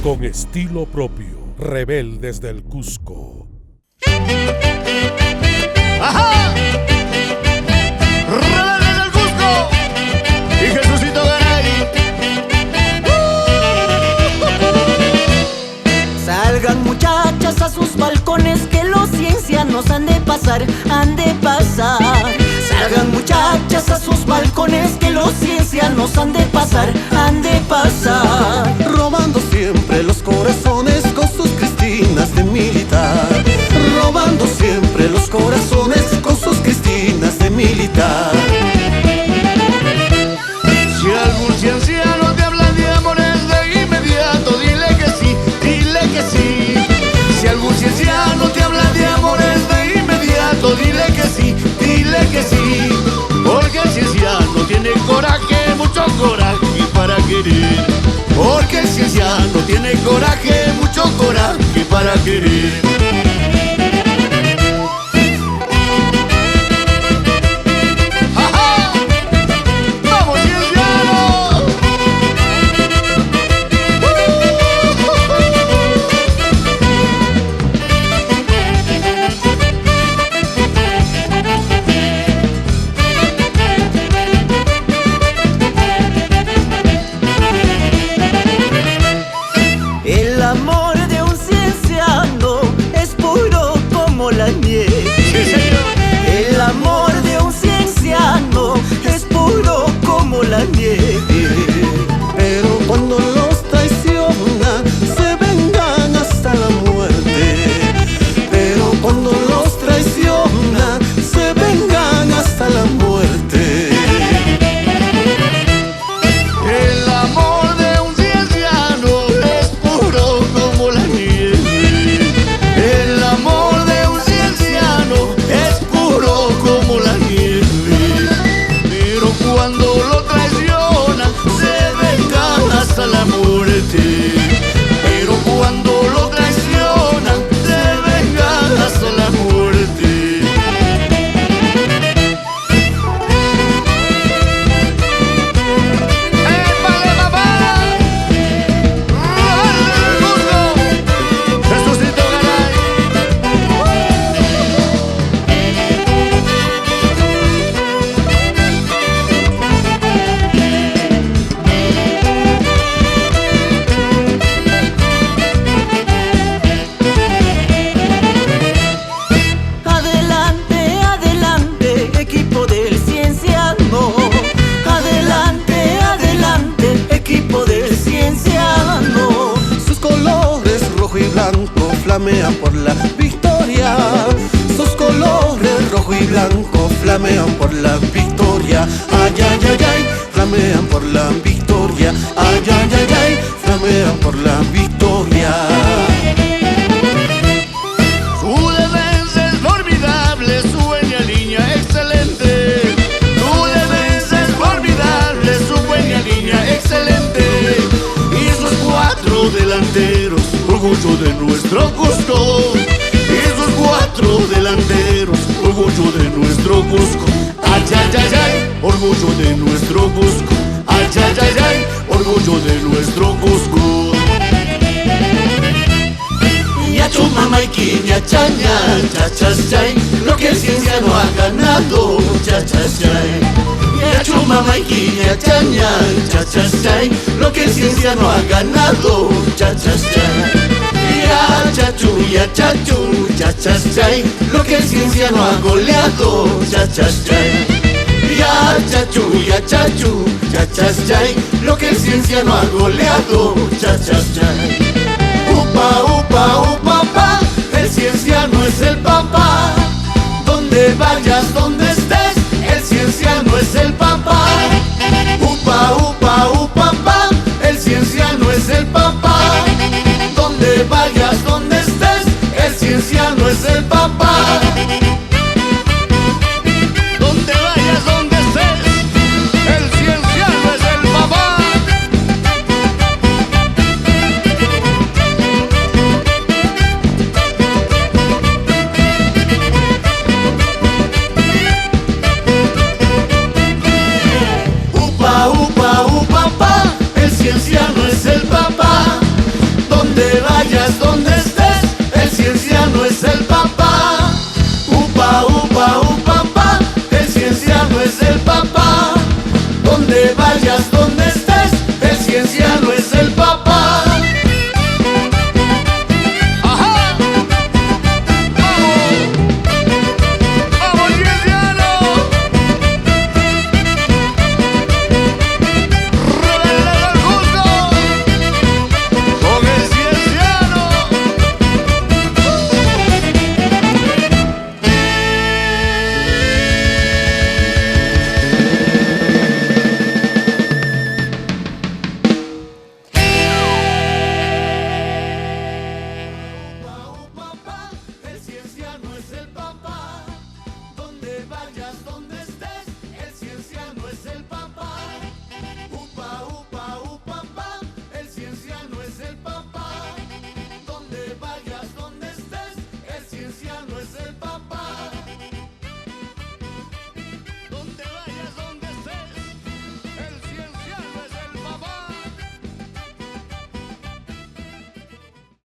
con estilo propio, rebeldes del Cusco. ¡Ajá! ¡Rebeldes del Cusco! Y Jesucito Garay. Salgan muchachas a sus balcones, que los ciencianos han de pasar, han de pasar. Salgan muchachas a sus balcones, que los ciencianos han de pasar, han de pasar. Robando siempre los corazones con sus Cristinas de militar. Robando siempre los corazones con sus Cristinas de militar. Si algún cienciano te habla de amores, de inmediato dile que sí, dile que sí. Si algún cienciano te habla de amores, de inmediato dile que sí, dile que sí. Porque el cienciano tiene coraje, mucho coraje para querer. Porque el cienciano tiene coraje, mucho coraje para querer. El amor de un cienciano es puro como la nieve. Sí, señor. El amor de un cienciano es puro como la nieve. Pero cuando los traicionan se vengan hasta la muerte. Pero cuando los traicionan se vengan hasta la muerte. El amor de un cienciano es puro como la nieve. El amor de un cienciano es puro como la nieve. Pero cuando lo traicionan se vengan hasta la muerte. Pero cuando lo traicionan se vengan hasta la muerte. ¡Épale, papá! ¡Rebeldes del Cusco! Jesucito Garay. Adelante, adelante, equipo del cienciano. Adelante, adelante, equipo del cienciano. Sus colores rojo y blanco flamean por la victoria. Sus colores rojo y blanco flamean por la victoria. Ay, ay, ay, ay, flamean por la victoria. Ay, ay, ay, ay, flamean por la victoria. Su defensa es formidable, su buena línea excelente. Su defensa es formidable, su buena línea excelente. Y sus cuatro delanteros, orgullo de nuestro Cusco. Y sus cuatro delanteros, orgullo de nuestro Cusco. Ay, ay, ay, ay, orgullo de nuestro Cusco. Ay, ay, ay, ay, orgullo de nuestro Cusco. Yachu mamaiqui, yachaña, chachachay, lo que el cienciano ha ganado, chachachay. Yachu mamaiqui, yachaña, chachachay, lo que el cienciano ha ganado, chachachay. Yachachu, chachachay, lo que el cienciano ha goleado, chachachay. Yachachu, chachachay, lo que el cienciano ha goleado, chachachay. Upa, upa, upa, pa, el cienciano es el papá. Donde vayas, donde